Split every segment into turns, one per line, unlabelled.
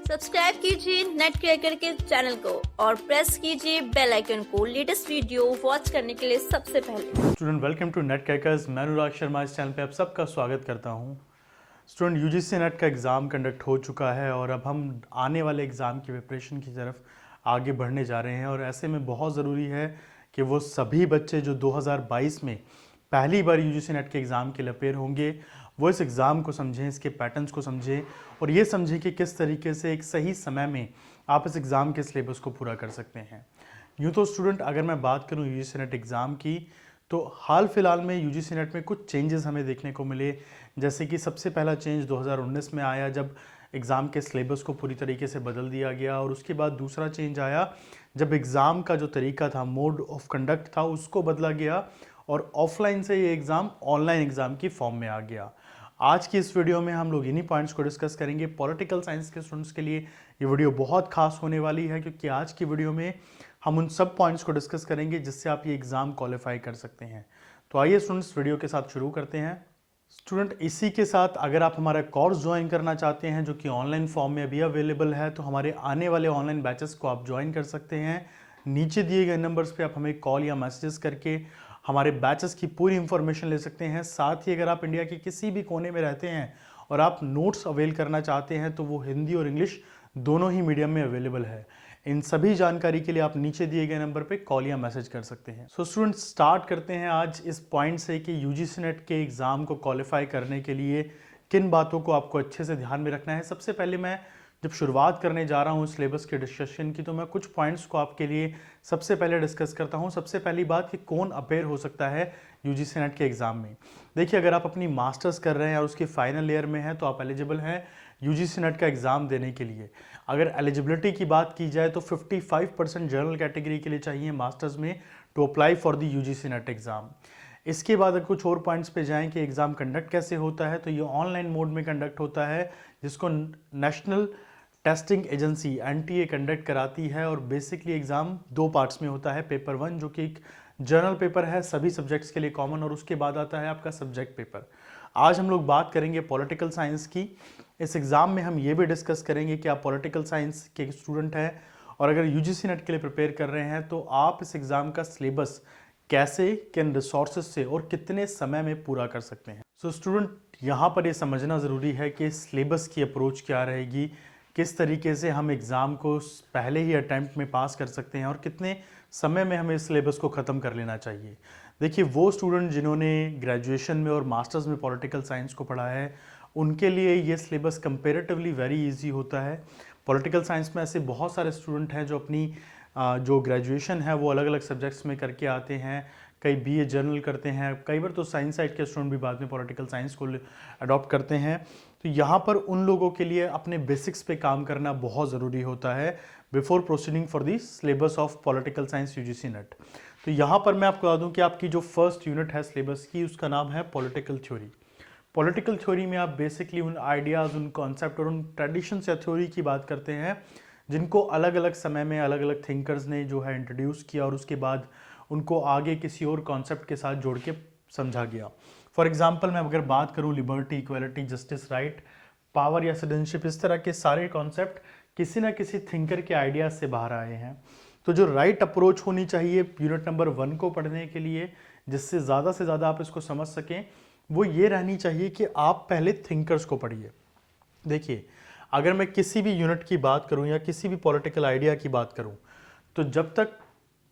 Subscribe कीजिए net cracker के channel को और प्रेस कीजिए बेल आइकन को लेटेस्ट वीडियो वॉच करने के लिए सबसे पहले।
Student welcome to net crackers. मैं अनुराग शर्मा इस चैनल पे आप सबका स्वागत करता हूं। स्टूडेंट यूजीसी नेट का एग्ज़ाम कंडक्ट हो चुका है और अब हम आने वाले एग्ज़ाम की प्रिपरेशन की तरफ आगे बढ़ने जा रहे हैं और ऐसे में बहुत ज़रूरी है कि वो सभी बच्चे जो 2022 में पहली बार यूजीसी नेट के एग्ज़ाम के लिए अपेयर होंगे वो इस एग्ज़ाम को समझें, इसके पैटर्न्स को समझें और ये समझें कि किस तरीके से एक सही समय में आप इस एग्ज़ाम के सिलेबस को पूरा कर सकते हैं। यूँ तो स्टूडेंट अगर मैं बात करूँ यूजीसी नेट एग्ज़ाम की तो हाल फिलहाल में यूजीसी नेट में कुछ चेंजेस हमें देखने को मिले। जैसे कि सबसे पहला चेंज 2019 में आया जब एग्ज़ाम के सिलेबस को पूरी तरीके से बदल दिया गया और उसके बाद दूसरा चेंज आया जब एग्ज़ाम का जो तरीका था, मोड ऑफ कंडक्ट था, उसको बदला गया और ऑफलाइन से ये एग्ज़ाम ऑनलाइन एग्ज़ाम की फॉर्म में आ गया। आज की इस वीडियो में हम लोग इन्हीं पॉइंट्स को डिस्कस करेंगे। पॉलिटिकल साइंस के स्टूडेंट्स के लिए ये वीडियो बहुत खास होने वाली है क्योंकि आज की वीडियो में हम उन सब पॉइंट्स को डिस्कस करेंगे जिससे आप ये एग्ज़ाम क्वालिफाई कर सकते हैं। तो आइए स्टूडेंट्स वीडियो के साथ शुरू करते हैं। स्टूडेंट इसी के साथ अगर आप हमारा कोर्स ज्वाइन करना चाहते हैं जो कि ऑनलाइन फॉर्म में भी अवेलेबल है तो हमारे आने वाले ऑनलाइन बैचेस को आप ज्वाइन कर सकते हैं। नीचे दिए गए नंबर्स पे आप हमें कॉल या मैसेजेस करके हमारे बैचेस की पूरी इंफॉर्मेशन ले सकते हैं। साथ ही अगर आप इंडिया के किसी भी कोने में रहते हैं और आप नोट्स अवेल करना चाहते हैं तो वो हिंदी और इंग्लिश दोनों ही मीडियम में अवेलेबल है। इन सभी जानकारी के लिए आप नीचे दिए गए नंबर पे कॉल या मैसेज कर सकते हैं। सो स्टूडेंट्स स्टार्ट करते हैं आज इस पॉइंट से कि यूजीसी नेट के एग्ज़ाम को क्वालिफाई करने के लिए किन बातों को आपको अच्छे से ध्यान में रखना है। सबसे पहले मैं जब शुरुआत करने जा रहा हूँ सिलेबस के डिस्कशन की तो मैं कुछ पॉइंट्स को आपके लिए सबसे पहले डिस्कस करता हूँ। सबसे पहली बात कि कौन अपेयर हो सकता है यूजीसी नेट के एग्ज़ाम में। देखिए अगर आप अपनी मास्टर्स कर रहे हैं और उसके फाइनल ईयर में हैं तो आप एलिजिबल हैं यूजीसी नेट का एग्ज़ाम देने के लिए। अगर एलिजिबिलिटी की बात की जाए तो 55% जनरल कैटेगरी के लिए चाहिए मास्टर्स में to apply for the UGC NET exam. इसके बाद अगर कुछ और पॉइंट्स पे जाएं कि एग्ज़ाम कंडक्ट कैसे होता है तो ये ऑनलाइन मोड में कंडक्ट होता है जिसको national testing agency NTA conduct कराती है और बेसिकली एग्ज़ाम दो पार्ट्स में होता है। पेपर 1 जो कि एक जनरल पेपर है सभी सब्जेक्ट्स के लिए कॉमन और उसके बाद आता है आपका सब्जेक्ट पेपर। आज हम लोग बात करेंगे पॉलिटिकल साइंस की। इस एग्ज़ाम में हम ये भी डिस्कस करेंगे कि आप पॉलिटिकल साइंस के स्टूडेंट हैं और अगर यूजीसी नेट के लिए प्रिपेयर कर रहे हैं तो आप इस एग्ज़ाम का सिलेबस कैसे, किन रिसोर्सेज से और कितने समय में पूरा कर सकते हैं। सो स्टूडेंट यहाँ पर ये समझना ज़रूरी है कि सिलेबस की अप्रोच क्या रहेगी, किस तरीके से हम एग्ज़ाम को पहले ही अटैम्प्ट में पास कर सकते हैं और कितने समय में हमें इस सिलेबस को ख़त्म कर लेना चाहिए। देखिए वो स्टूडेंट जिन्होंने ग्रेजुएशन में और मास्टर्स में पॉलिटिकल साइंस को पढ़ा है उनके लिए ये सिलेबस कंपैरेटिवली वेरी इजी होता है। पॉलिटिकल साइंस में ऐसे बहुत सारे स्टूडेंट हैं जो अपनी जो ग्रेजुएशन है वो अलग अलग सब्जेक्ट्स में करके आते हैं। कई बीए जर्नल करते हैं, कई बार तो साइंस साइड के स्टूडेंट भी बाद में पॉलिटिकल साइंस को अडॉप्ट करते हैं। तो यहाँ पर उन लोगों के लिए अपने बेसिक्स पे काम करना बहुत ज़रूरी होता है before proceeding for the syllabus of political science UGC net. तो यहाँ पर मैं आपको बता दूँ कि आपकी जो फर्स्ट यूनिट है सिलेबस की उसका नाम है पॉलिटिकल थ्योरी। पॉलिटिकल थ्योरी में आप बेसिकली उन आइडियाज़, उन कॉन्सेप्ट और उन ट्रेडिशंस या थ्योरी की बात करते हैं जिनको अलग अलग समय में अलग अलग थिंकर्स ने जो है इंट्रोड्यूस किया और उसके बाद उनको आगे किसी और कॉन्सेप्ट के साथ जोड़ के समझा गया। फॉर एग्जांपल मैं अगर बात करूं liberty, equality, justice, right, power या सिटीजनशिप, इस तरह के सारे कॉन्सेप्ट किसी ना किसी थिंकर के आइडियाज से बाहर आए हैं। तो जो राइट अप्रोच होनी चाहिए यूनिट नंबर 1 को पढ़ने के लिए जिससे ज़्यादा आप इसको समझ सकें वो ये रहनी चाहिए कि आप पहले थिंकर्स को पढ़िए। देखिए अगर मैं किसी भी यूनिट की बात करूं या किसी भी पॉलिटिकल आइडिया की बात करूं तो जब तक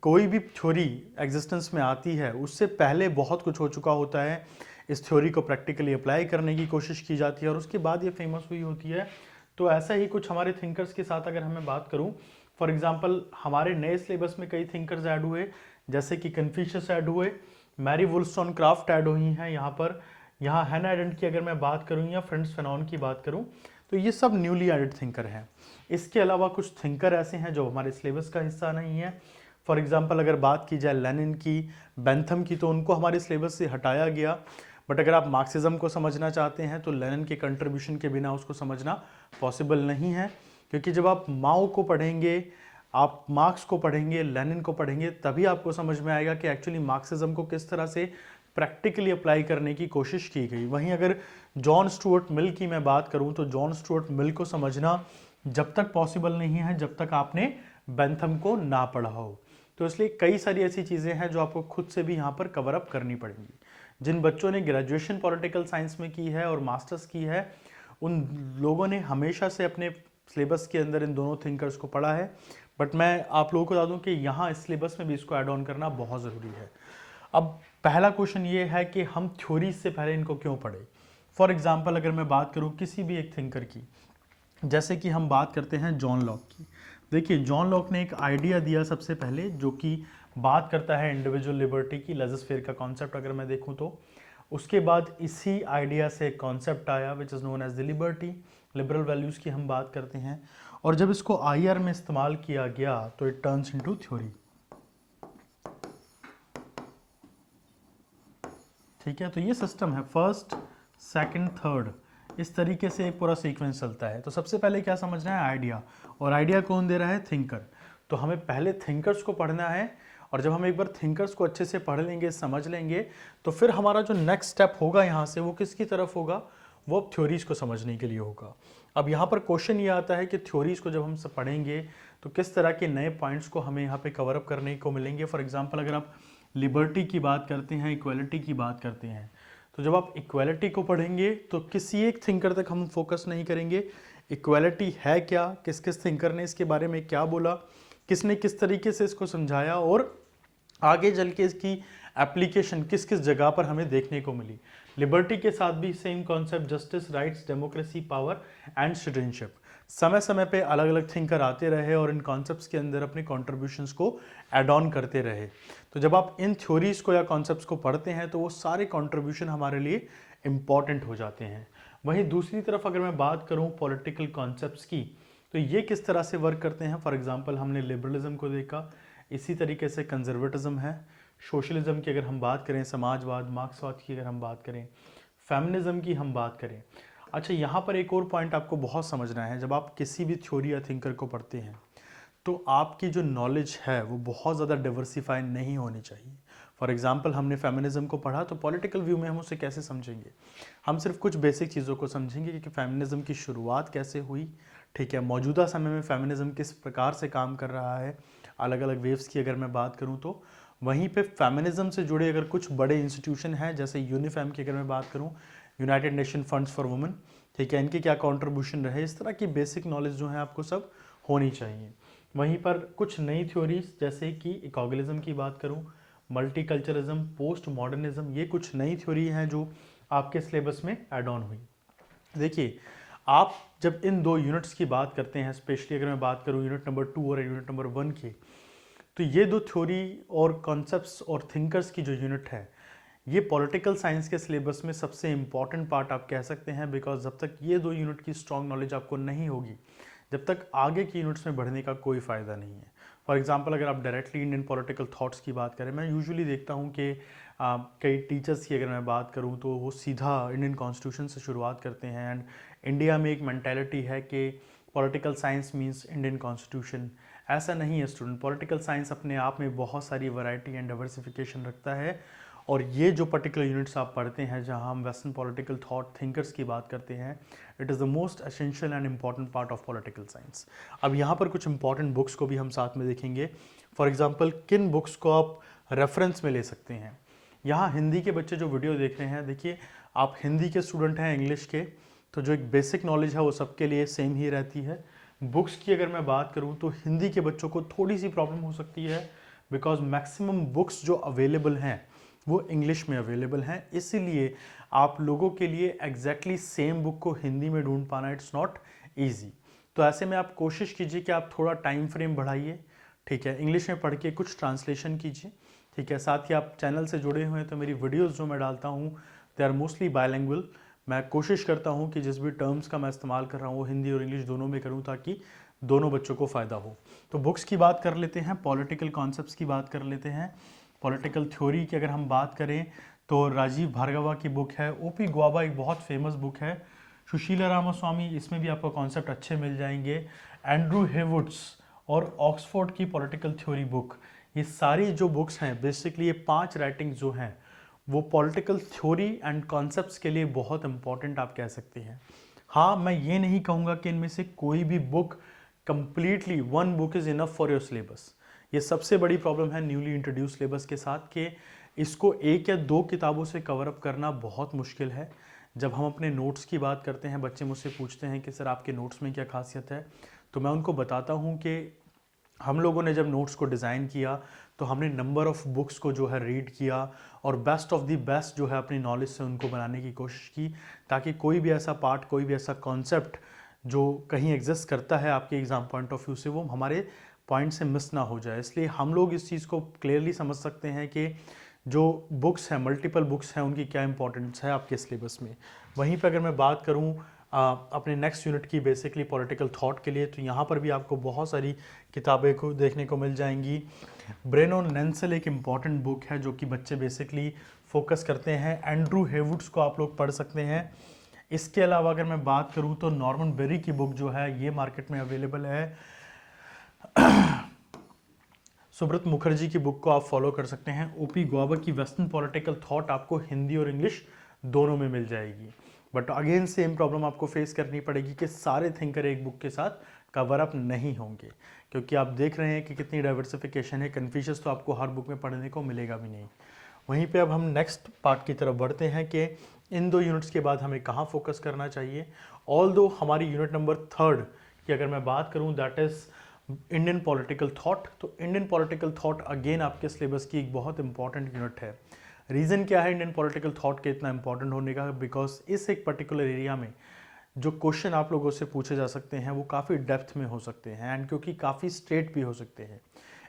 कोई भी थ्योरी एग्जिस्टेंस में आती है उससे पहले बहुत कुछ हो चुका होता है। इस थ्योरी को प्रैक्टिकली अप्लाई करने की कोशिश की जाती है और उसके बाद ये फेमस हुई होती है। तो ऐसा ही कुछ हमारे थिंकर्स के साथ अगर हमें बात करूं, फॉर एग्जांपल हमारे नए सिलेबस में कई थिंकर्स ऐड हुए जैसे कि कन्फ्यूशियस ऐड हुए, मैरी वुllstonecraft ऐड हुई हैं यहाँ हैना एरेंट की अगर मैं बात करूँ या फ्रांत्स फैनॉन की बात करूँ तो ये सब न्यूली एडेड थिंकर हैं। इसके अलावा कुछ थिंकर ऐसे हैं जो हमारे सिलेबस का हिस्सा नहीं है। फॉर एग्जांपल अगर बात की जाए लेनिन की, बेंथम की, तो उनको हमारे सिलेबस से हटाया गया। बट अगर आप मार्क्सिज्म को समझना चाहते हैं तो लेनिन के कंट्रीब्यूशन के बिना उसको समझना पॉसिबल नहीं है क्योंकि जब आप माओ को पढ़ेंगे, आप मार्क्स को पढ़ेंगे, लेनिन को पढ़ेंगे तभी आपको समझ में आएगा कि एक्चुअली मार्क्सिज्म को किस तरह से प्रैक्टिकली अप्लाई करने की कोशिश की गई। वहीं अगर जॉन स्टुअर्ट मिल की मैं बात करूं तो जॉन स्टुअर्ट मिल को समझना जब तक पॉसिबल नहीं है जब तक आपने बेंथम को ना पढ़ा हो। तो इसलिए कई सारी ऐसी चीज़ें हैं जो आपको खुद से भी यहाँ पर कवर अप करनी पड़ेंगी। जिन बच्चों ने ग्रेजुएशन पॉलिटिकल साइंस में की है और मास्टर्स की है, उन लोगों ने हमेशा से अपने सिलेबस के अंदर इन दोनों थिंकर्स को पढ़ा है। बट मैं आप लोगों को बता दूं कि यहाँ इस सिलेबस में भी इसको ऐड ऑन करना बहुत ज़रूरी है। अब पहला क्वेश्चन ये है कि हम थ्योरी से पहले इनको क्यों पढ़े। फॉर एग्जाम्पल अगर मैं बात करूँ किसी भी एक थिंकर की, जैसे कि हम बात करते हैं जॉन लॉक की। देखिए जॉन लॉक ने एक आइडिया दिया सबसे पहले, जो कि बात करता है इंडिविजुअल लिबर्टी की, लेजर का कॉन्सेप्ट अगर मैं देखूं तो। उसके बाद इसी आइडिया से एक कॉन्सेप्ट आया which is known as the liberty, liberal values की हम बात करते हैं। और जब इसको आईआर में इस्तेमाल किया गया तो इट टर्न्स इनटू थ्योरी। ठीक है, तो ये सिस्टम है फर्स्ट सेकंड थर्ड, इस तरीके से एक पूरा सीक्वेंस चलता है। तो सबसे पहले क्या समझना है, आइडिया। और आइडिया कौन दे रहा है, थिंकर। तो हमें पहले थिंकर्स को पढ़ना है, और जब हम एक बार थिंकर्स को अच्छे से पढ़ लेंगे, समझ लेंगे, तो फिर हमारा जो नेक्स्ट स्टेप होगा यहाँ से वो किसकी तरफ होगा, वो अब थ्योरीज को समझने के लिए होगा। अब यहाँ पर क्वेश्चन ये आता है कि थ्योरीज को जब हम सब पढ़ेंगे तो किस तरह के नए पॉइंट्स को हमें यहाँ पे कवर अप करने को मिलेंगे। फॉर एग्जाम्पल अगर आप लिबर्टी की बात करते हैं, इक्वालिटी की बात करते हैं, तो जब आप इक्वालिटी को पढ़ेंगे तो किसी एक थिंकर तक हम फोकस नहीं करेंगे। इक्वालिटी है क्या, किस किस थिंकर ने इसके बारे में क्या बोला, किसने किस तरीके से इसको समझाया, और आगे चल के इसकी एप्लीकेशन किस किस जगह पर हमें देखने को मिली। लिबर्टी के साथ भी same concept, justice, rights, democracy, power and citizenship. समय समय पे अलग अलग थिंकर आते रहे और इन कॉन्सेप्ट्स के अंदर अपने कॉन्ट्रीब्यूशंस को ऐड ऑन करते रहे। तो जब आप इन थ्योरीज को या कॉन्सेप्ट्स को पढ़ते हैं तो वो सारे कॉन्ट्रीब्यूशन हमारे लिए इम्पॉर्टेंट हो जाते हैं। वहीं दूसरी तरफ अगर मैं बात करूँ पॉलिटिकल कॉन्सेप्ट्स की, तो ये किस तरह से वर्क करते हैं। फॉर एग्जाम्पल हमने लिबरलिज्म को देखा, इसी तरीके से कंजर्वेटिज्म है। सोशलिज्म की अगर हम बात करें, समाजवाद, मार्क्सवाद की अगर हम बात करें, फेमिनिज्म की हम बात करें। अच्छा, यहाँ पर एक और पॉइंट आपको बहुत समझना है। जब आप किसी भी थ्योरी या थिंकर को पढ़ते हैं तो आपकी जो नॉलेज है वो बहुत ज़्यादा डाइवर्सिफाई नहीं होनी चाहिए। फॉर एग्जाम्पल हमने फेमिनिज्म को पढ़ा, तो पॉलिटिकल व्यू में हम उसे कैसे समझेंगे, हम सिर्फ कुछ बेसिक चीज़ों को समझेंगे कि फेमिनिज्म की शुरुआत कैसे हुई, ठीक है, मौजूदा समय में फेमिनिज्म किस प्रकार से काम कर रहा है, अलग अलग वेव्स की अगर मैं बात करूँ तो। वहीं पे फेमिनिज्म से जुड़े अगर कुछ बड़े इंस्टीट्यूशन हैं, जैसे यूनिफेम की अगर मैं बात करूँ, United nation funds for women, ठीक है, इनके क्या कॉन्ट्रीब्यूशन रहे, इस तरह की बेसिक नॉलेज जो है आपको सब होनी चाहिए। वहीं पर कुछ नई थ्योरीज जैसे कि इकोगलिज्म की बात करूं, मल्टीकल्चरिज्म, पोस्ट मॉडर्निज्म, ये कुछ नई थ्योरी हैं जो आपके सिलेबस में ऐड ऑन हुई। देखिए, आप जब इन दो यूनिट्स की बात करते हैं, स्पेशली अगर मैं बात करूं यूनिट नंबर 2 और यूनिट नंबर 1 की, तो ये दो थ्योरी और कॉन्सेप्ट्स और थिंकर्स की जो यूनिट है, ये पॉलिटिकल साइंस के सिलेबस में सबसे इंपॉर्टेंट पार्ट आप कह सकते हैं। बिकॉज जब तक ये दो यूनिट की स्ट्रॉन्ग नॉलेज आपको नहीं होगी, जब तक आगे की यूनिट्स में बढ़ने का कोई फ़ायदा नहीं है। फॉर एग्जांपल अगर आप डायरेक्टली इंडियन पॉलिटिकल थॉट्स की बात करें, मैं यूजुअली देखता हूँ कि कई टीचर्स की अगर मैं बात करूँ तो वो सीधा इंडियन कॉन्स्टिट्यूशन से शुरुआत करते हैं। एंड इंडिया में एक मैंटेलिटी है कि political science means Indian constitution. ऐसा नहीं है स्टूडेंट, पॉलिटिकल साइंस अपने आप में बहुत सारी वैरायटी एंड डाइवर्सिफिकेशन रखता है। और ये जो पर्टिकुलर यूनिट्स आप पढ़ते हैं जहाँ हम वेस्टर्न पॉलिटिकल थॉट थिंकर्स की बात करते हैं, it is the most essential and important part of political science. अब यहाँ पर कुछ इंपॉर्टेंट बुक्स को भी हम साथ में देखेंगे। फॉर एग्जांपल किन बुक्स को आप रेफरेंस में ले सकते हैं। यहाँ हिंदी के बच्चे जो वीडियो देख रहे हैं, देखिए आप हिंदी के स्टूडेंट हैं, इंग्लिश के, तो जो एक बेसिक नॉलेज है वो सबके लिए सेम ही रहती है। बुक्स की अगर मैं बात करूँ तो हिंदी के बच्चों को थोड़ी सी प्रॉब्लम हो सकती है, बिकॉज मैक्सिमम बुक्स जो अवेलेबल हैं वो इंग्लिश में अवेलेबल हैं। इसीलिए आप लोगों के लिए एग्जैक्टली सेम बुक को हिंदी में ढूंढ पाना इट्स नॉट ईजी। तो ऐसे में आप कोशिश कीजिए कि आप थोड़ा टाइम फ्रेम बढ़ाइए, ठीक है, इंग्लिश में पढ़ के कुछ ट्रांसलेशन कीजिए, ठीक है। साथ ही आप चैनल से जुड़े हुए हैं तो मेरी वीडियोस जो मैं डालता हूँ दे आर मोस्टली बायलैंग्वेज। मैं कोशिश करता हूँ कि जिस भी टर्म्स का मैं इस्तेमाल कर रहा हूँ वो हिंदी और इंग्लिश दोनों में करूँ ताकि दोनों बच्चों को फ़ायदा हो। तो बुक्स की बात कर लेते हैं, पॉलिटिकल कॉन्सेप्ट्स की बात कर लेते हैं। पॉलिटिकल थ्योरी की अगर हम बात करें तो राजीव भार्गवा की बुक है, ओपी ग्वाबा एक बहुत फेमस बुक है, सुशीला रामास्वामी, इसमें भी आपको कॉन्सेप्ट अच्छे मिल जाएंगे, एंड्रू हेवुड्स और ऑक्सफोर्ड की पॉलिटिकल थ्योरी बुक, ये सारी जो बुक्स हैं बेसिकली ये 5 राइटिंग्स जो हैं वो पॉलिटिकल थ्योरी एंड कॉन्सेप्ट्स के लिए बहुत इंपॉर्टेंट आप कह सकते हैं। हाँ, मैं ये नहीं कहूँगा कि इनमें से कोई भी book completely one book is enough for your syllabus. ये सबसे बड़ी प्रॉब्लम है न्यूली इंट्रोड्यूस सिलेबस के साथ कि इसको एक या दो किताबों से कवर अप करना बहुत मुश्किल है। जब हम अपने नोट्स की बात करते हैं, बच्चे मुझसे पूछते हैं कि सर आपके नोट्स में क्या खासियत है, तो मैं उनको बताता हूँ कि हम लोगों ने जब नोट्स को डिज़ाइन किया तो हमने नंबर ऑफ़ बुक्स को जो है रीड किया और बेस्ट ऑफ द बेस्ट जो है अपनी नॉलेज से उनको बनाने की कोशिश की, ताकि कोई भी ऐसा पार्ट, कोई भी ऐसा कॉन्सेप्ट जो कहीं एग्जिस्ट करता है आपके एग्ज़ाम पॉइंट ऑफ व्यू से, वो हमारे पॉइंट से मिस ना हो जाए। इसलिए हम लोग इस चीज़ को क्लियरली समझ सकते हैं कि जो बुक्स हैं, मल्टीपल बुक्स हैं, उनकी क्या इंपॉर्टेंस है आपके सिलेबस में। वहीं पर अगर मैं बात करूं अपने नेक्स्ट यूनिट की, बेसिकली पॉलिटिकल थॉट के लिए, तो यहाँ पर भी आपको बहुत सारी किताबें को देखने को मिल जाएंगी। ब्रेनो नेंसल एक इम्पॉर्टेंट बुक है जो कि बच्चे बेसिकली फोकस करते हैं। एंड्रू हेवुड्स को आप लोग पढ़ सकते हैं। इसके अलावा अगर मैं बात करूँ तो नॉर्मन बेरी की बुक जो है ये मार्केट में अवेलेबल है। सुब्रत मुखर्जी की बुक को आप फॉलो कर सकते हैं। ओपी गॉबा की वेस्टर्न पॉलिटिकल थॉट आपको हिंदी और इंग्लिश दोनों में मिल जाएगी। बट अगेन सेम प्रॉब्लम आपको फेस करनी पड़ेगी कि सारे थिंकर एक बुक के साथ कवर अप नहीं होंगे, क्योंकि आप देख रहे हैं कि कितनी डाइवर्सिफिकेशन है। कन्फ्यूजन तो आपको हर बुक में पढ़ने को मिलेगा भी नहीं। वहीं पे अब हम नेक्स्ट पार्ट की तरफ बढ़ते हैं कि इन दो यूनिट्स के बाद हमें कहाँ फोकस करना चाहिए। ऑल्दो हमारी यूनिट नंबर 3 की अगर मैं बात करूँ, that is Indian political thought, तो इंडियन पॉलिटिकल थॉट अगेन आपके सिलेबस की एक बहुत इंपॉर्टेंट यूनिट है। रीज़न क्या है इंडियन पॉलिटिकल थॉट के इतना इंपॉर्टेंट होने का? बिकॉज इस एक पर्टिकुलर एरिया में जो क्वेश्चन आप लोगों से पूछे जा सकते हैं वो काफ़ी डेप्थ में हो सकते हैं एंड क्योंकि काफ़ी स्ट्रेट भी हो सकते हैं।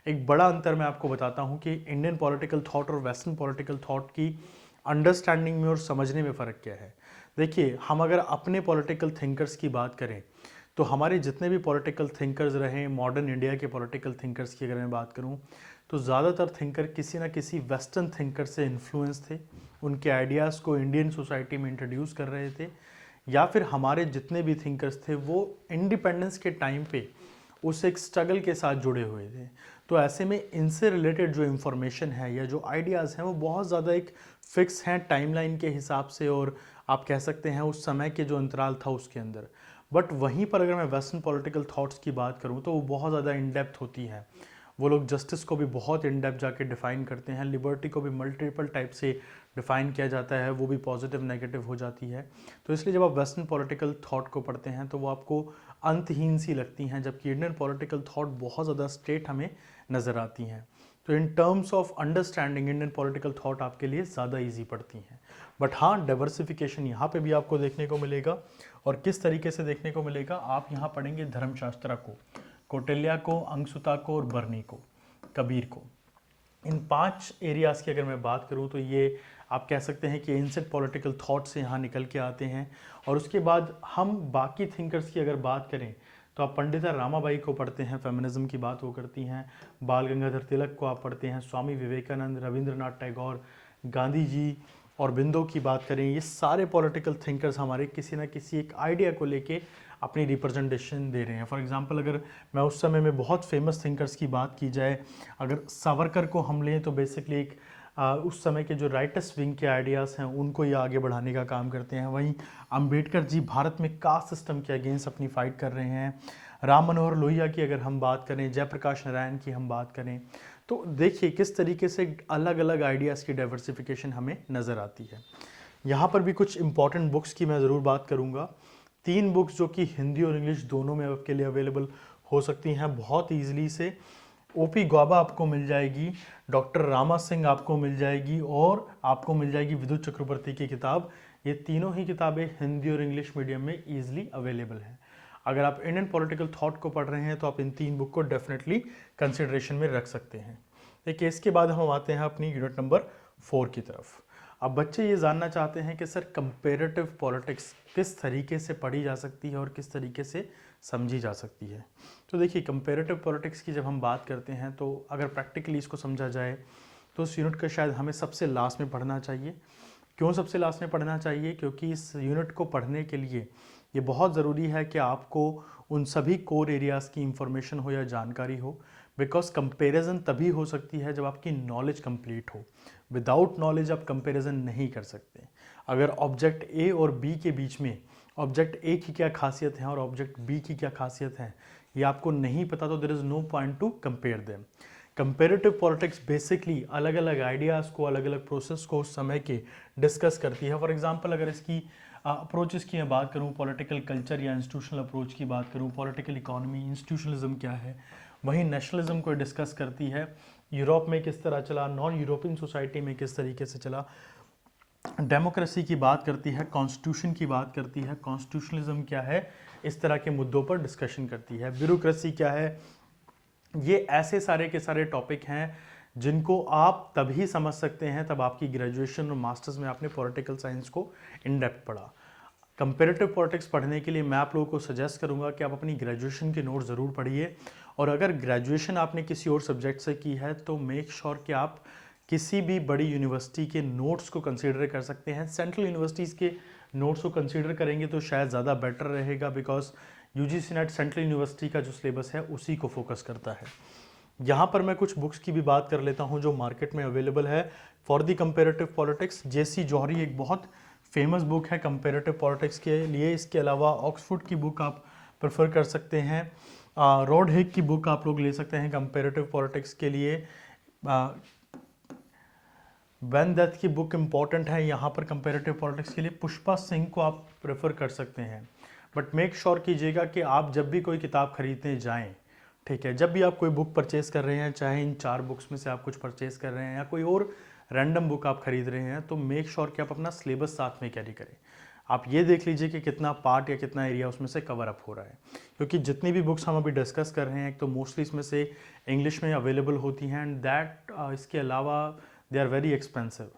एक बड़ा अंतर मैं आपको बताता हूँ कि इंडियन पॉलिटिकल थॉट और वेस्टर्न पॉलिटिकल थॉट की अंडरस्टैंडिंग में और समझने में फ़र्क क्या है। देखिए, हम अगर अपने पॉलिटिकल थिंकर्स की बात करें तो हमारे जितने भी पॉलिटिकल थिंकर्स रहे, मॉडर्न इंडिया के पॉलिटिकल थिंकर्स की अगर मैं बात करूं, तो ज़्यादातर थिंकर किसी ना किसी वेस्टर्न थिंकर से इन्फ्लुएंस थे, उनके आइडियाज़ को इंडियन सोसाइटी में इंट्रोड्यूस कर रहे थे, या फिर हमारे जितने भी थिंकर्स थे वो इंडिपेंडेंस के टाइम पे उस एक स्ट्रगल के साथ जुड़े हुए थे। तो ऐसे में इनसे रिलेटेड जो इन्फॉर्मेशन है या जो आइडियाज़ हैं वो बहुत ज़्यादा एक फिक्स हैं टाइमलाइन के हिसाब से, और आप कह सकते हैं उस समय के जो अंतराल था उसके अंदर। बट वहीं पर अगर मैं वेस्टर्न पॉलिटिकल थॉट्स की बात करूं तो वो बहुत ज़्यादा इन डेप्थ होती है। वो लोग जस्टिस को भी बहुत इन डेप्थ जाके डिफ़ाइन करते हैं, लिबर्टी को भी मल्टीपल टाइप से डिफ़ाइन किया जाता है, वो भी पॉजिटिव नेगेटिव हो जाती है। तो इसलिए जब आप वेस्टर्न पॉलिटिकल थॉट को पढ़ते हैं तो वो आपको अंतहीन सी लगती हैं, जबकि इंडियन पॉलिटिकल थॉट बहुत ज़्यादा स्ट्रेट हमें नज़र आती हैं। तो in terms of understanding Indian political thought आपके लिए ज़्यादा ईजी पड़ती हैं। बट हाँ, डाइवर्सिफिकेशन यहाँ पे भी आपको देखने को मिलेगा। और किस तरीके से देखने को मिलेगा? आप यहाँ पढ़ेंगे धर्मशास्त्रा को, कौटिल्य को, अंगसुता को और बर्नी को, कबीर को। इन 5 एरियाज़ की अगर मैं बात करूँ तो ये आप कह सकते हैं कि एंशिएंट पॉलिटिकल थॉट से यहाँ निकल के आते हैं। और उसके बाद हम बाकी थिंकर्स की अगर बात करें तो आप पंडिता रामाबाई को पढ़ते हैं, फेमिनिज्म की बात वो करती हैं। बाल गंगाधर तिलक को आप पढ़ते हैं, स्वामी विवेकानंद, रविंद्रनाथ टैगोर, गांधी जी और बिंदु की बात करें, ये सारे पॉलिटिकल थिंकर्स हमारे किसी ना किसी एक आइडिया को लेके अपनी रिप्रेजेंटेशन दे रहे हैं। फॉर एग्जांपल अगर मैं उस समय में बहुत फेमस थिंकर्स की बात की जाए, अगर सावरकर को हम लें तो बेसिकली एक उस समय के जो राइटस्ट विंग के आइडियाज़ हैं उनको ये आगे बढ़ाने का काम करते हैं। वहीं अंबेडकर जी भारत में कास्ट सिस्टम के अगेंस्ट अपनी फाइट कर रहे हैं। राम मनोहर लोहिया की अगर हम बात करें, जयप्रकाश नारायण की हम बात करें, तो देखिए किस तरीके से अलग अलग आइडियाज़ की डाइवर्सिफिकेशन हमें नज़र आती है। यहाँ पर भी कुछ इंपॉर्टेंट बुक्स की मैं ज़रूर बात करूँगा। 3 बुक्स जो कि हिंदी और इंग्लिश दोनों में आपके लिए अवेलेबल हो सकती हैं बहुत ईजिली से। ओपी गॉबा आपको मिल जाएगी, डॉक्टर रामा सिंह आपको मिल जाएगी, और आपको मिल जाएगी विदुत चक्रवर्ती की किताब। ये तीनों ही किताबें हिंदी और इंग्लिश मीडियम में ईजिली अवेलेबल हैं। अगर आप इंडियन पॉलिटिकल थॉट को पढ़ रहे हैं तो आप इन 3 बुक को डेफिनेटली कंसिडरेशन में रख सकते हैं। देखिए, इसके बाद हम आते हैं अपनी यूनिट नंबर 4 की तरफ। अब बच्चे ये जानना चाहते हैं कि सर कंपेरेटिव पॉलिटिक्स किस तरीके से पढ़ी जा सकती है और किस तरीके से समझी जा सकती है। तो देखिए, कंपेरेटिव पॉलिटिक्स की जब हम बात करते हैं तो अगर प्रैक्टिकली इसको समझा जाए तो इस यूनिट का शायद हमें सबसे लास्ट में पढ़ना चाहिए। क्यों सबसे लास्ट में पढ़ना चाहिए? क्योंकि इस यूनिट को पढ़ने के लिए ये बहुत ज़रूरी है कि आपको उन सभी कोर एरियाज़ की इंफॉर्मेशन हो या जानकारी हो। बिकॉज कंपैरिजन तभी हो सकती है जब आपकी नॉलेज कंप्लीट हो। विदाउट नॉलेज आप कंपैरिजन नहीं कर सकते। अगर ऑब्जेक्ट ए और बी के बीच में ऑब्जेक्ट ए की क्या खासियत है और ऑब्जेक्ट बी की क्या खासियत है, ये आपको नहीं पता तो there is no point to compare them. Comparative politics basically अलग अलग आइडियाज़ को, अलग अलग प्रोसेस को उस समय के डिस्कस करती है। फॉर एग्जांपल अगर इसकी अप्रोचेस की मैं बात करूँ, पॉलिटिकल कल्चर या इंस्टीट्यूशनल अप्रोच की बात करूँ, पॉलिटिकल इकोनॉमी, इंस्टीट्यूशनलिज्म क्या है, वहीं नेशनलिज्म को डिस्कस करती है, यूरोप में किस तरह चला, नॉन यूरोपियन सोसाइटी में किस तरीके से चला, डेमोक्रेसी की बात करती है, कॉन्स्टिट्यूशन की बात करती है, कॉन्स्टिट्यूशनलिज्म क्या है, इस तरह के मुद्दों पर डिस्कशन करती है, ब्यूरोक्रेसी क्या है। ये ऐसे सारे के सारे टॉपिक हैं जिनको आप तभी समझ सकते हैं तब आपकी ग्रेजुएशन और मास्टर्स में आपने पॉलिटिकल साइंस को इन डेप्थ पढ़ा। कंपेरेटिव पॉलिटिक्स पढ़ने के लिए मैं आप लोगों को सजेस्ट करूंगा कि आप अपनी ग्रेजुएशन के नोट ज़रूर पढ़िए, और अगर ग्रेजुएशन आपने किसी और सब्जेक्ट से की है तो मेक श्योर कि आप किसी भी बड़ी यूनिवर्सिटी के नोट्स को कंसीडर कर सकते हैं। सेंट्रल यूनिवर्सिटीज़ के नोट्स को कंसीडर करेंगे तो शायद ज़्यादा बेटर रहेगा, because UGC net central university का जो सिलेबस है उसी को फोकस करता है। यहाँ पर मैं कुछ बुक्स की भी बात कर लेता हूँ जो मार्केट में अवेलेबल है फॉर द कंपेरेटिव पॉलिटिक्स। जेसी जौहरी एक बहुत फेमस बुक है कंपेरेटिव पॉलिटिक्स के लिए। इसके अलावा ऑक्सफोर्ड की बुक आप प्रेफर कर सकते हैं, रॉड हिक की बुक आप लोग ले सकते हैं कंपेरेटिव पॉलिटिक्स के लिए। वैन दत्त की बुक इंपॉर्टेंट है यहाँ पर कंपेरेटिव पॉलिटिक्स के लिए। पुष्पा सिंह को आप प्रेफर कर सकते हैं, बट मेक श्योर कीजिएगा कि आप जब भी कोई किताब खरीदने जाएं, ठीक है, जब भी आप कोई बुक परचेज कर रहे हैं, चाहे इन 4 बुक्स में से आप कुछ परचेज कर रहे हैं या कोई और रैंडम बुक आप खरीद रहे हैं, तो मेक श्योर कि आप अपना सिलेबस साथ में कैरी करें। आप ये देख लीजिए कि कितना पार्ट या कितना एरिया उसमें से कवर अप हो रहा है, क्योंकि जितनी भी बुक्स हम अभी डिस्कस कर रहे हैं एक तो मोस्टली इसमें से इंग्लिश में अवेलेबल होती हैं, एंड दैट इसके अलावा दे आर वेरी एक्सपेंसिव।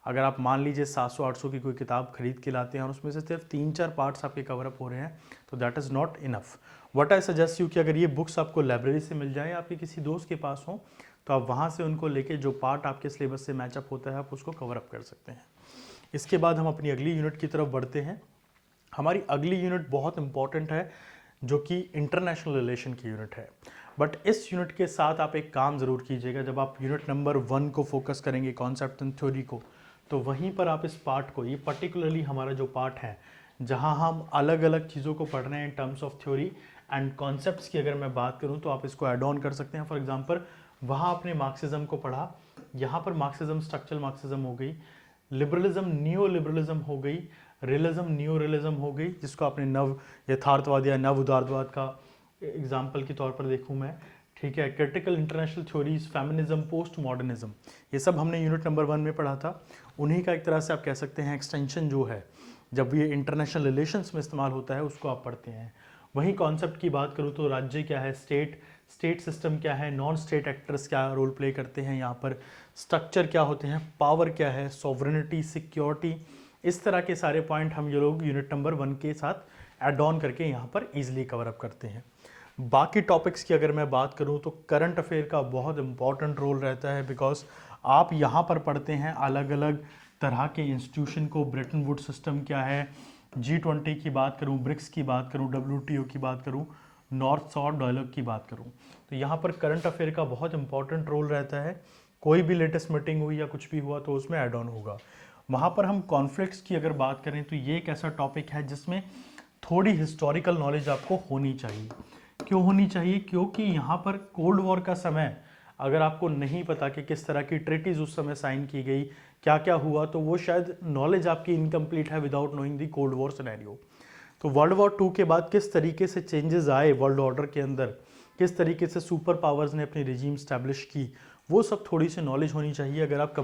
अगर आप मान लीजिए 700-800 की कोई किताब खरीद के लाते हैं और उसमें से सिर्फ 3-4 पार्ट्स आपके कवर अप हो रहे हैं, तो that is not enough. What I suggest you कि अगर ये बुक्स आपको लाइब्रेरी से मिल जाए, आपके किसी दोस्त के पास हो, तो आप वहाँ से उनको लेके जो पार्ट आपके सिलेबस से मैचअप होता है आप उसको कवर अप कर सकते हैं। इसके बाद हम अपनी अगली यूनिट की तरफ बढ़ते हैं। हमारी अगली यूनिट बहुत इंपॉर्टेंट है, जो कि इंटरनेशनल रिलेशन की यूनिट है। बट इस यूनिट के साथ आप एक काम ज़रूर कीजिएगा, जब आप यूनिट नंबर 1 को फोकस करेंगे, कॉन्सेप्ट एंड थ्योरी को, तो वहीं पर आप इस पार्ट को, ये पर्टिकुलरली हमारा जो पार्ट है जहां हम अलग अलग चीज़ों को पढ़ रहे हैं in terms of theory and concepts की अगर मैं बात करूं, तो आप इसको ऐड ऑन कर सकते हैं। फॉर एग्जांपल वहां आपने मार्क्सिज्म को पढ़ा, यहाँ पर मार्क्सिज्म स्ट्रक्चरल मार्क्सिज्म हो गई, लिबरलिज्म नियो लिबरलिज्म हो गई, रियलिज्म नियो रियलिज्म हो गई, जिसको आपने नव यथार्थवाद या नव उदारवाद का एग्जाम्पल के तौर पर देखूँ मैं, ठीक है, critical international theories, feminism, post modernism, ये सब हमने यूनिट नंबर 1 में पढ़ा था। उन्हीं का एक तरह से आप कह सकते हैं एक्सटेंशन जो है, जब ये इंटरनेशनल रिलेशंस में इस्तेमाल होता है उसको आप पढ़ते हैं। वहीं कॉन्सेप्ट की बात करूँ तो राज्य क्या है, स्टेट सिस्टम क्या है, नॉन स्टेट एक्टर्स क्या रोल प्ले करते हैं यहाँ पर, स्ट्रक्चर क्या होते हैं, पावर क्या है, सॉवरेनिटी, सिक्योरिटी, इस तरह के सारे पॉइंट हम ये लोग यूनिट नंबर 1 के साथ ऐड ऑन करके यहाँ पर ईजिली कवर अप करते हैं। बाकी टॉपिक्स की अगर मैं बात करूँ तो करंट अफेयर का बहुत इंपॉर्टेंट रोल रहता है, बिकॉज आप यहाँ पर पढ़ते हैं अलग अलग तरह के इंस्टीट्यूशन को, ब्रेटन वुड सिस्टम क्या है, G20 की बात करूँ, ब्रिक्स की बात करूँ, WTO की बात करूँ, नॉर्थ साउथ डायलॉग की बात करूँ, तो यहाँ पर करंट अफेयर का बहुत इंपॉर्टेंट रोल रहता है। कोई भी लेटेस्ट मीटिंग हुई या कुछ भी हुआ तो उसमें ऐड ऑन होगा। वहाँ पर हम कॉन्फ्लिक्ट्स की अगर बात करें तो ये एक ऐसा टॉपिक है जिसमें थोड़ी हिस्टोरिकल नॉलेज आपको होनी चाहिए। क्यों होनी चाहिए? क्योंकि यहाँ पर कोल्ड वॉर का समय अगर आपको नहीं पता कि किस तरह की ट्रीटीज उस समय साइन की गई, क्या क्या हुआ, तो वो शायद नॉलेज आपकी इनकम्प्लीट है विदाउट नोइंग दी कोल्ड वॉर सिनेरियो। तो वर्ल्ड वॉर 2 के बाद किस तरीके से चेंजेस आए वर्ल्ड ऑर्डर के अंदर, किस तरीके से सुपर पावर्स ने अपनी रिजीम स्टैब्लिश की, वो सब थोड़ी सी नॉलेज होनी चाहिए अगर आप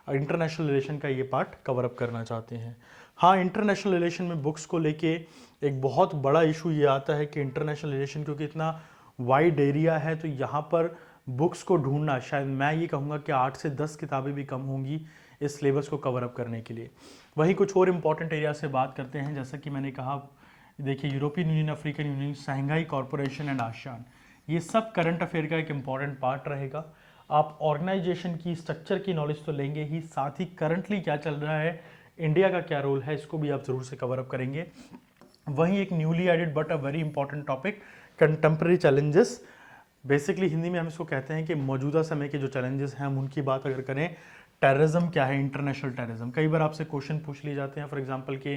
इंटरनेशनल रिलेशन का ये पार्ट कवर अप करना चाहते हैं। हाँ, इंटरनेशनल रिलेशन में बुक्स को लेके एक बहुत बड़ा इशू ये आता है कि इंटरनेशनल रिलेशन क्योंकि इतना वाइड एरिया है, तो यहाँ पर बुक्स को ढूंढना, शायद मैं ये कहूँगा कि 8 से 10 किताबें भी कम होंगी इस सिलेबस को कवर अप करने के लिए। वहीं कुछ और इम्पॉर्टेंट एरिया से बात करते हैं, जैसा कि मैंने कहा, देखिए European union, African union, Shanghai corporation and ASEAN, ये सब करंट अफेयर का एक इम्पॉर्टेंट पार्ट रहेगा। आप ऑर्गेनाइजेशन की स्ट्रक्चर की नॉलेज तो लेंगे ही, साथ ही करंटली क्या चल रहा है, इंडिया का क्या रोल है, इसको भी आप जरूर से कवर अप करेंगे। वहीं एक newly added but a very important topic, contemporary challenges. Basically Hindi में हम इसको कहते हैं कि मौजूदा समय के जो चैलेंजेस हैं हम उनकी बात अगर करें, टेररिज्म क्या है, इंटरनेशनल टेररिज्म। कई बार आपसे क्वेश्चन पूछ लिए जाते हैं, फॉर एग्जांपल कि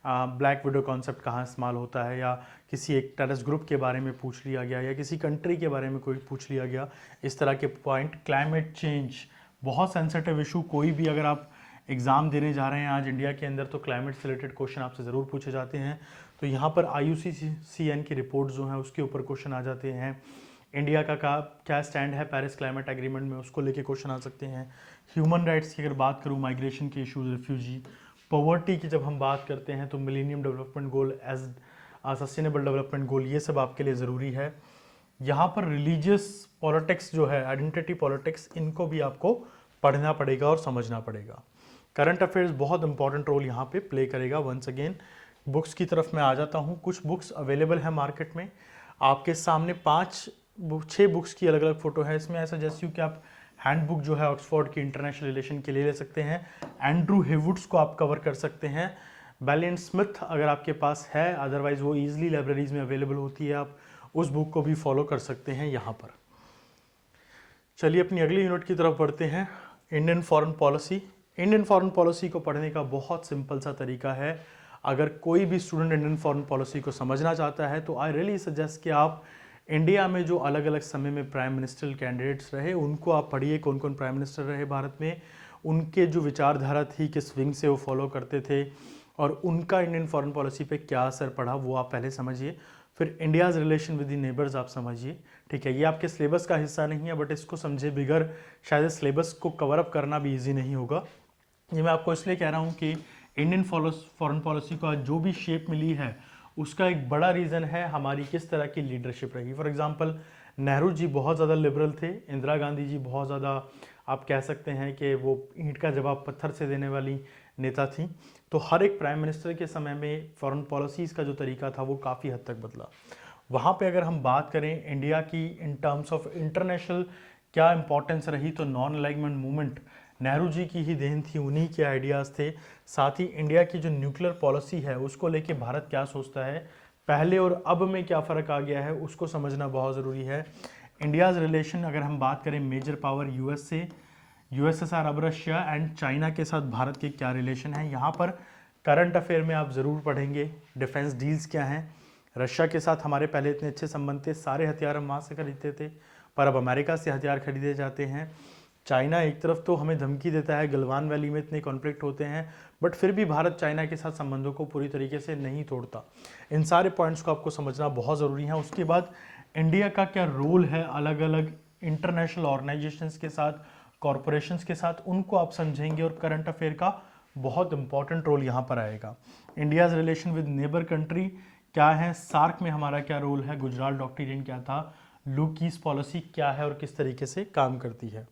ब्लैक विडो कॉन्सेप्ट कहाँ इस्तेमाल होता है, या किसी एक टेररिस्ट ग्रुप के बारे में पूछ लिया गया, या किसी कंट्री के बारे में कोई पूछ लिया गया, इस तरह के पॉइंट। क्लाइमेट चेंज बहुत सेंसिटिव इशू, कोई भी अगर आप एग्ज़ाम देने जा रहे हैं आज इंडिया के अंदर तो क्लाइमेट से रिलेटेड क्वेश्चन आपसे ज़रूर पूछे जाते हैं। तो यहाँ पर IUCN की रिपोर्ट जो है उसके ऊपर क्वेश्चन आ जाते हैं। इंडिया का क्या स्टैंड है पेरिस क्लाइमेट एग्रीमेंट में, उसको लेके क्वेश्चन आ सकते हैं। ह्यूमन राइट्स की अगर बात करूँ, माइग्रेशन के इशूज़, रिफ्यूजी, पॉवर्टी की जब हम बात करते हैं तो millennium development goal as sustainable development goal, ये सब आपके लिए ज़रूरी है। यहाँ पर रिलीजियस पॉलिटिक्स जो है, आइडेंटिटी पॉलिटिक्स, इनको भी आपको पढ़ना पड़ेगा और समझना पड़ेगा। करंट अफेयर्स बहुत इंपॉर्टेंट रोल यहाँ पे प्ले करेगा। वंस अगेन बुक्स की तरफ मैं आ जाता हूँ। कुछ बुक्स अवेलेबल है मार्केट में, आपके सामने 6 बुक्स की अलग अलग फ़ोटो है। इसमें ऐसा जैसे कि आप हैंडबुक जो है ऑक्सफोर्ड की इंटरनेशनल रिलेशन के लिए ले सकते हैं, एंड्रू हेवुड्स को आप कवर कर सकते हैं, बेली एंड स्मिथ अगर आपके पास है, अदरवाइज वो ईजिली लाइब्रेरीज में अवेलेबल होती है, आप उस बुक को भी फॉलो कर सकते हैं यहाँ पर। चलिए अपनी अगली यूनिट की तरफ बढ़ते हैं, Indian foreign policy. Indian foreign policy को पढ़ने का बहुत सिंपल सा तरीका है। अगर कोई भी स्टूडेंट इंडियन फॉरेन पॉलिसी को समझना चाहता है तो आई रियली सजेस्ट कि आप इंडिया में जो अलग अलग समय में प्राइम मिनिस्ट्रियल कैंडिडेट्स रहे उनको आप पढ़िए, कौन कौन प्राइम मिनिस्टर रहे भारत में, उनके जो विचारधारा थी, किस विंग से वो फॉलो करते थे, और उनका इंडियन फॉरेन पॉलिसी पे क्या असर पड़ा, वो आप पहले समझिए। फिर India's relation with the neighbours आप समझिए, ठीक है। ये आपके सिलेबस का हिस्सा नहीं है, बट इसको समझे बिगर शायद सिलेबस को कवर अप करना भी ईजी नहीं होगा। ये मैं आपको इसलिए कह रहा हूँ कि इंडियन फॉरेन पॉलिसी को जो भी शेप मिली है उसका एक बड़ा रीज़न है हमारी किस तरह की लीडरशिप रही। फॉर एग्जांपल नेहरू जी बहुत ज़्यादा लिबरल थे, इंदिरा गांधी जी बहुत ज़्यादा आप कह सकते हैं कि वो ईंट का जवाब पत्थर से देने वाली नेता थी। तो हर एक प्राइम मिनिस्टर के समय में फॉरेन पॉलिसीज़ का जो तरीका था वो काफ़ी हद तक बदला। वहाँ पे अगर हम बात करें इंडिया की इन टर्म्स ऑफ इंटरनेशनल क्या इंपॉर्टेंस रही, तो non alignment movement Nehru ji की ही देन थी, उन्हीं के आइडियाज़ थे। साथ ही इंडिया की जो न्यूक्लियर पॉलिसी है उसको लेके भारत क्या सोचता है, पहले और अब में क्या फ़र्क आ गया है, उसको समझना बहुत ज़रूरी है। इंडियाज़ रिलेशन अगर हम बात करें मेजर पावर यूएस से, USSR, अब रशिया एंड चाइना के साथ भारत के क्या रिलेशन है, यहाँ पर करंट अफेयर में आप ज़रूर पढ़ेंगे। डिफेंस डील्स क्या हैं, रशिया के साथ हमारे पहले इतने अच्छे संबंध थे, सारे हथियार हम वहाँ से खरीदते थे, पर अब अमेरिका से हथियार खरीदे जाते हैं। चाइना एक तरफ तो हमें धमकी देता है, गलवान वैली में इतने कॉन्फ्लिक्ट होते हैं, बट फिर भी भारत चाइना के साथ संबंधों को पूरी तरीके से नहीं तोड़ता। इन सारे पॉइंट्स को आपको समझना बहुत ज़रूरी है। उसके बाद इंडिया का क्या रोल है अलग अलग इंटरनेशनल ऑर्गेनाइजेशंस के साथ, कॉरपोरेशंस के साथ, उनको आप समझेंगे और करंट अफेयर का बहुत इंपॉर्टेंट रोल यहाँ पर आएगा। India's relation with neighbour country क्या है, सार्क में हमारा क्या रोल है, गुजरात डॉक्ट्रिन क्या था, लुकीस पॉलिसी क्या है और किस तरीके से काम करती है।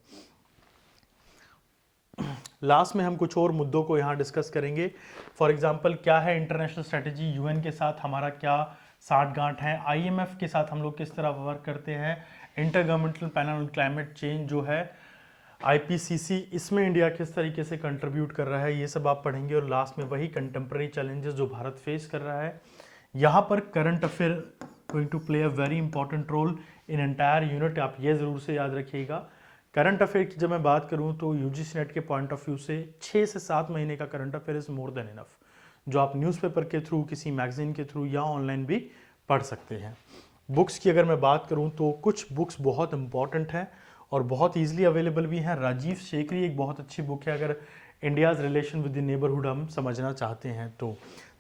लास्ट में हम कुछ और मुद्दों को यहाँ डिस्कस करेंगे। फॉर एग्जांपल क्या है इंटरनेशनल स्ट्रेटजी, यूएन के साथ हमारा क्या साठगांठ है, IMF के साथ हम लोग किस तरह वर्क करते हैं, inter governmental panel on climate change जो है IPCC, इसमें इंडिया किस तरीके से कंट्रीब्यूट कर रहा है, ये सब आप पढ़ेंगे। और लास्ट में वही कंटेम्प्रेरी चैलेंजेस जो भारत फेस कर रहा है। यहाँ पर current affair going to play a very important role in entire unit, आप ये ज़रूर से याद रखिएगा। करंट अफेयर की जब मैं बात करूं तो UGC नेट के पॉइंट ऑफ व्यू से 6 से 7 महीने का current affair is more than enough, जो आप न्यूज़पेपर के थ्रू, किसी मैगजीन के थ्रू या ऑनलाइन भी पढ़ सकते हैं। बुक्स की अगर मैं बात करूं तो कुछ बुक्स बहुत इंपॉर्टेंट हैं और बहुत ईजिली अवेलेबल भी हैं। राजीव शेखरी एक बहुत अच्छी बुक है अगर India's relation with the neighbourhood हम समझना चाहते हैं तो।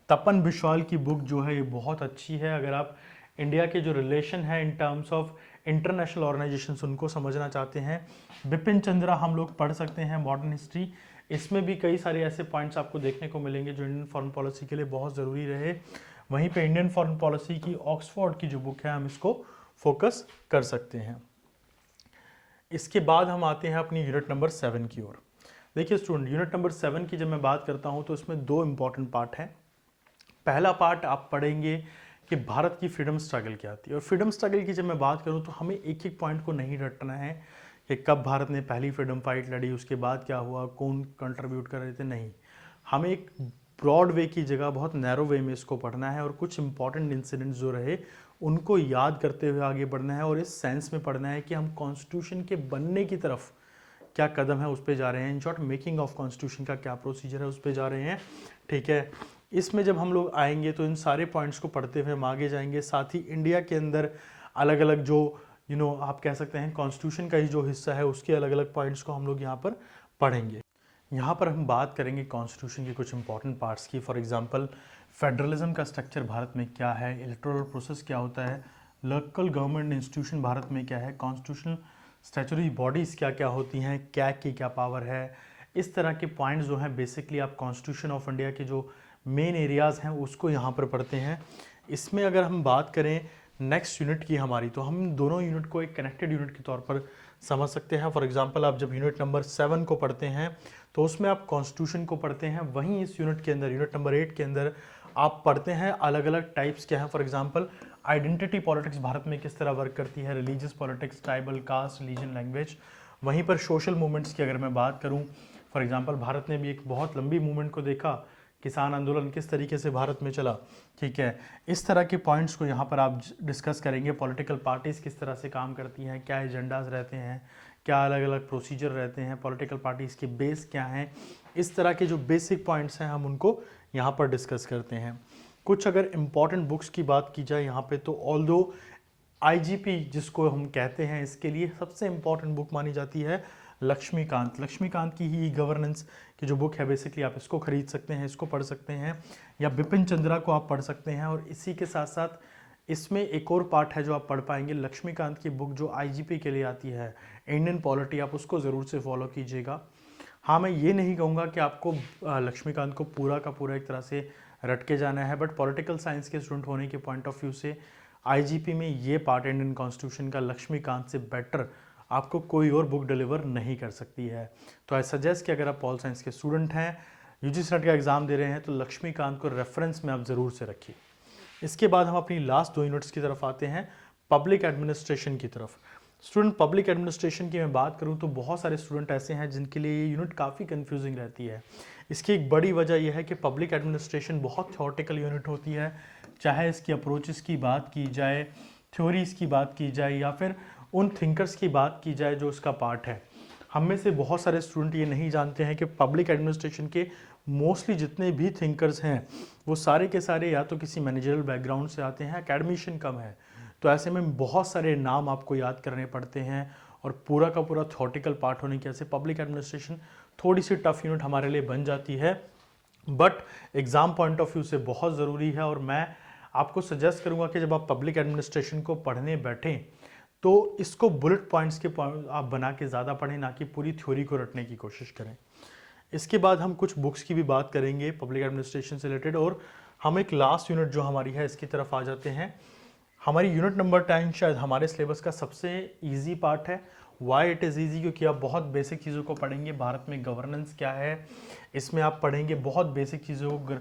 तपन बिश्वाल की बुक जो है ये बहुत अच्छी है अगर आप इंडिया के जो रिलेशन है in terms of international organisations उनको समझना चाहते हैं। बिपिन चंद्रा हम लोग पढ़ सकते हैं मॉडर्न हिस्ट्री, इसमें भी कई सारे ऐसे पॉइंट्स आपको देखने को मिलेंगे जो इंडियन फॉरेन पॉलिसी के लिए बहुत ज़रूरी रहे। वहीं पे इंडियन फॉरेन पॉलिसी की ऑक्सफोर्ड की जो बुक है हम इसको फोकस कर सकते हैं। इसके बाद हम आते हैं अपनी यूनिट नंबर 7 की ओर। देखिए स्टूडेंट, यूनिट नंबर 7 की जब मैं बात करता हूँ तो इसमें 2 इंपॉर्टेंट पार्ट हैं। पहला पार्ट आप पढ़ेंगे कि भारत की फ्रीडम स्ट्रगल क्या थी, और फ्रीडम स्ट्रगल की जब मैं बात करूं तो हमें एक एक पॉइंट को नहीं रटना है कि कब भारत ने पहली फ्रीडम फाइट लड़ी, उसके बाद क्या हुआ, कौन कंट्रीब्यूट कर रहे थे, नहीं। हमें एक ब्रॉड वे की जगह बहुत नैरो वे में इसको पढ़ना है और कुछ इंपॉर्टेंट इंसिडेंट्स जो रहे उनको याद करते हुए आगे बढ़ना है और इस सेंस में पढ़ना है कि हम कॉन्स्टिट्यूशन के बनने की तरफ क्या कदम है उस पर जा रहे हैं। In short making of constitution का क्या प्रोसीजर है उस पर जा रहे हैं, ठीक है। इसमें जब हम लोग आएंगे तो इन सारे पॉइंट्स को पढ़ते हुए हम आगे जाएंगे। साथ ही इंडिया के अंदर अलग अलग जो आप कह सकते हैं कॉन्स्टिट्यूशन का ही जो हिस्सा है उसके अलग अलग पॉइंट्स को हम लोग यहाँ पर पढ़ेंगे। यहाँ पर हम बात करेंगे कॉन्स्टिट्यूशन के कुछ इंपॉर्टेंट पार्ट्स की। फॉर एग्जांपल फेडरलिज्म का स्ट्रक्चर भारत में क्या है, इलेक्टोरल प्रोसेस क्या होता है, लोकल गवर्नमेंट इंस्टीट्यूशन भारत में क्या है, कॉन्स्टिट्यूशनल स्टैचुटरी बॉडीज़ क्या क्या होती हैं, कैग की क्या पावर है, इस तरह के पॉइंट्स जो हैं बेसिकली आप कॉन्स्टिट्यूशन ऑफ इंडिया के जो मेन एरियाज़ हैं उसको यहाँ पर पढ़ते हैं। इसमें अगर हम बात करें नेक्स्ट यूनिट की हमारी, तो हम दोनों यूनिट को एक कनेक्टेड यूनिट के तौर पर समझ सकते हैं। फॉर एग्जांपल आप जब यूनिट नंबर 7 को पढ़ते हैं तो उसमें आप कॉन्स्टिट्यूशन को पढ़ते हैं, वहीं इस यूनिट के अंदर यूनिट नंबर 8 के अंदर आप पढ़ते हैं अलग अलग टाइप्स क्या हैं। For example identity politics Bharat में किस तरह वर्क करती है, religious politics, tribal, caste, religion, language. वहीं पर सोशल मूवमेंट्स की अगर मैं बात करूँ, फॉर एग्जांपल भारत ने भी एक बहुत लंबी मूवमेंट को देखा, किसान आंदोलन किस तरीके से भारत में चला, ठीक है। इस तरह के पॉइंट्स को यहाँ पर आप डिस्कस करेंगे। पॉलिटिकल पार्टीज़ किस तरह से काम करती हैं, क्या एजेंडाज रहते हैं, क्या अलग अलग प्रोसीजर रहते हैं, पॉलिटिकल पार्टीज़ के बेस क्या हैं, इस तरह के जो बेसिक पॉइंट्स हैं हम उनको यहाँ पर डिस्कस करते हैं। कुछ अगर इम्पॉर्टेंट बुक्स की बात की जाए यहाँ पे, तो ऑल्दो आईजीपी जिसको हम कहते हैं, इसके लिए सबसे इम्पॉर्टेंट बुक मानी जाती है लक्ष्मीकांत की ही गवर्नेंस की जो बुक है, बेसिकली आप इसको खरीद सकते हैं, इसको पढ़ सकते हैं, या बिपिन चंद्रा को आप पढ़ सकते हैं। और इसी के साथ साथ इसमें एक और पार्ट है जो आप पढ़ पाएंगे, लक्ष्मीकांत की बुक जो आईजीपी के लिए आती है, इंडियन पॉलिटी, आप उसको ज़रूर से फॉलो कीजिएगा। हाँ, मैं ये नहीं कहूँगा कि आपको लक्ष्मीकांत को पूरा का पूरा एक तरह से रट के जाना है, बट पॉलिटिकल साइंस के स्टूडेंट होने के पॉइंट ऑफ व्यू से आईजीपी में ये पार्ट इंडियन कॉन्स्टिट्यूशन का लक्ष्मीकांत से बेटर आपको कोई और बुक डिलीवर नहीं कर सकती है। तो आई सजेस्ट कि अगर आप पॉल साइंस के स्टूडेंट हैं, यूजीसी नेट का एग्जाम दे रहे हैं, तो लक्ष्मीकांत को रेफरेंस में आप ज़रूर से रखिए। इसके बाद हम अपनी लास्ट 2 यूनिट्स की तरफ आते हैं, पब्लिक एडमिनिस्ट्रेशन की तरफ। स्टूडेंट पब्लिक एडमिनिस्ट्रेशन की मैं बात करूं तो बहुत सारे स्टूडेंट ऐसे हैं जिनके लिए ये यूनिट काफ़ी कंफ्यूजिंग रहती है। इसकी एक बड़ी वजह यह है कि पब्लिक एडमिनिस्ट्रेशन बहुत थ्योरेटिकल यूनिट होती है, चाहे इसकी अप्रोचेस की बात की जाए, थ्योरीज़ की बात की जाए, या फिर उन थिंकर्स की बात की जाए जो इसका पार्ट है। हम में से बहुत सारे स्टूडेंट ये नहीं जानते हैं कि पब्लिक एडमिनिस्ट्रेशन के मोस्टली जितने भी थिंकर्स हैं वो सारे के सारे या तो किसी मैनेजरल बैकग्राउंड से आते हैं, एकेडमिशियन कम है। तो ऐसे में बहुत सारे नाम आपको याद करने पड़ते हैं और पूरा का पूरा थ्योरेटिकल पार्ट होने की वजह से पब्लिक एडमिनिस्ट्रेशन थोड़ी सी टफ यूनिट हमारे लिए बन जाती है, but exam point of view से बहुत ज़रूरी है। और मैं आपको सजेस्ट करूँगा कि जब आप पब्लिक एडमिनिस्ट्रेशन को पढ़ने बैठें तो इसको बुलेट पॉइंट्स के आप बना के ज़्यादा पढ़ें, ना कि पूरी थ्योरी को रटने की कोशिश करें। इसके बाद हम कुछ बुक्स की भी बात करेंगे पब्लिक एडमिनिस्ट्रेशन से रिलेटेड, और हम एक लास्ट यूनिट जो हमारी है इसकी तरफ आ जाते हैं। हमारी यूनिट नंबर 10 शायद हमारे सिलेबस का सबसे इजी पार्ट है। Why it is easy? क्योंकि आप बहुत बेसिक चीज़ों को पढ़ेंगे। भारत में गवर्नेंस क्या है, इसमें आप पढ़ेंगे बहुत बेसिक चीज़ों को।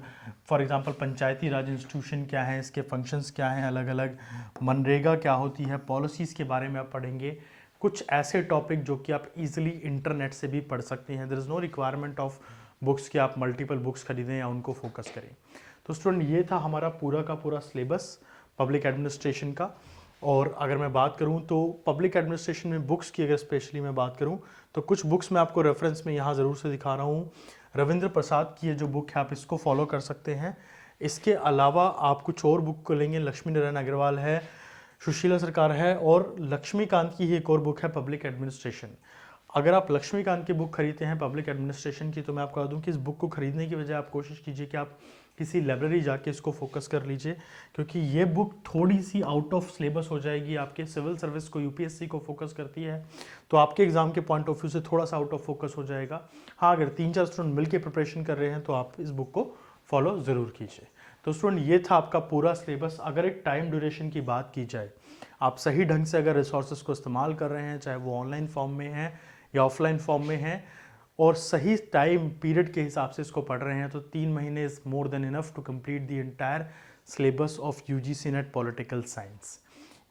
For example Panchayati Raj institution क्या है, इसके फंक्शंस क्या हैं अलग अलग, मनरेगा क्या होती है, पॉलिसीज़ के बारे में आप पढ़ेंगे। कुछ ऐसे टॉपिक जो कि आप इजीली इंटरनेट से भी पढ़ सकते हैं। There is no requirement of books कि आप मल्टीपल बुक्स खरीदें या उनको फोकस करें। तो स्टूडेंट, ये था हमारा पूरा का पूरा सिलेबस पब्लिक एडमिनिस्ट्रेशन का। और अगर मैं बात करूं तो पब्लिक एडमिनिस्ट्रेशन में बुक्स की अगर स्पेशली मैं बात करूं तो कुछ बुक्स मैं आपको रेफरेंस में यहाँ ज़रूर से दिखा रहा हूँ। रविंद्र प्रसाद की ये जो बुक है आप इसको फॉलो कर सकते हैं। इसके अलावा आप कुछ और बुक को लेंगे, लक्ष्मी नारायण अग्रवाल है, सुशीला सरकार है, और लक्ष्मीकांत की ही एक और बुक है पब्लिक एडमिनिस्ट्रेशन। अगर आप लक्ष्मीकांत की बुक खरीदते हैं पब्लिक एडमिनिस्ट्रेशन की, तो मैं आपको बता दूं कि इस बुक को खरीदने की बजाय आप कोशिश कीजिए कि आप किसी लाइब्रेरी जाके इसको फोकस कर लीजिए, क्योंकि ये बुक थोड़ी सी आउट ऑफ सिलेबस हो जाएगी। आपके सिविल सर्विस को, यूपीएससी को फोकस करती है, तो आपके एग्जाम के पॉइंट ऑफ व्यू से थोड़ा सा आउट ऑफ फोकस हो जाएगा। हाँ, अगर 3-4 स्टूडेंट मिलकर प्रिपरेशन कर रहे हैं तो आप इस बुक को फॉलो ज़रूर कीजिए। तो स्टूडेंट, ये था आपका पूरा सिलेबस। अगर एक टाइम ड्यूरेशन की बात की जाए, आप सही ढंग से अगर रिसोर्सेज को इस्तेमाल कर रहे हैं, चाहे वो ऑनलाइन फॉर्म में है या ऑफलाइन फॉर्म में है, और सही टाइम पीरियड के हिसाब से इसको पढ़ रहे हैं, तो 3 महीने is more than enough to complete the entire syllabus of UGC NET political science.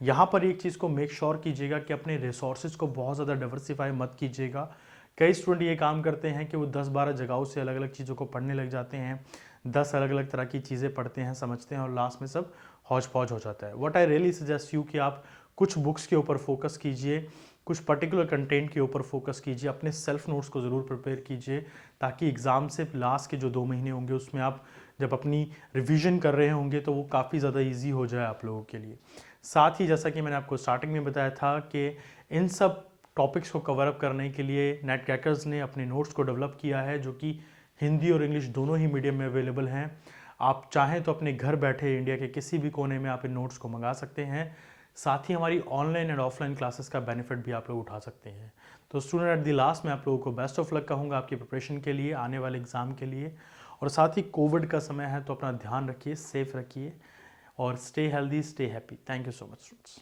यहाँ पर एक चीज़ को मेक श्योर कीजिएगा कि अपने रिसोर्सेज को बहुत ज़्यादा डाइवर्सिफाई मत कीजिएगा। कई स्टूडेंट ये काम करते हैं कि वो 10-12 जगहों से अलग अलग चीज़ों को पढ़ने लग जाते हैं, 10 अलग अलग तरह की चीज़ें पढ़ते हैं, समझते हैं, और लास्ट में सब हौच पौच हो जाता है। What I really suggest you कि आप कुछ बुक्स के ऊपर फोकस कीजिए, कुछ पर्टिकुलर कंटेंट के ऊपर फोकस कीजिए, अपने सेल्फ नोट्स को ज़रूर प्रिपेयर कीजिए, ताकि एग्ज़ाम से लास्ट के जो 2 महीने होंगे उसमें आप जब अपनी रिवीजन कर रहे होंगे तो वो काफ़ी ज़्यादा इजी हो जाए आप लोगों के लिए। साथ ही जैसा कि मैंने आपको स्टार्टिंग में बताया था कि इन सब टॉपिक्स को कवर अप करने के लिए नेट क्रैकर्स ने अपने नोट्स को डेवलप किया है, जो कि हिंदी और इंग्लिश दोनों ही मीडियम में अवेलेबल हैं। आप चाहें तो अपने घर बैठे इंडिया के किसी भी कोने में आप इन नोट्स को मंगा सकते हैं। साथ ही हमारी ऑनलाइन एंड ऑफलाइन क्लासेस का बेनिफिट भी आप लोग उठा सकते हैं। तो स्टूडेंट एट द लास्ट में आप लोगों को बेस्ट ऑफ लक कहूँगा आपकी प्रिपरेशन के लिए, आने वाले एग्ज़ाम के लिए। और साथ ही कोविड का समय है तो अपना ध्यान रखिए, सेफ रखिए और stay healthy, stay happy. Thank you so much students.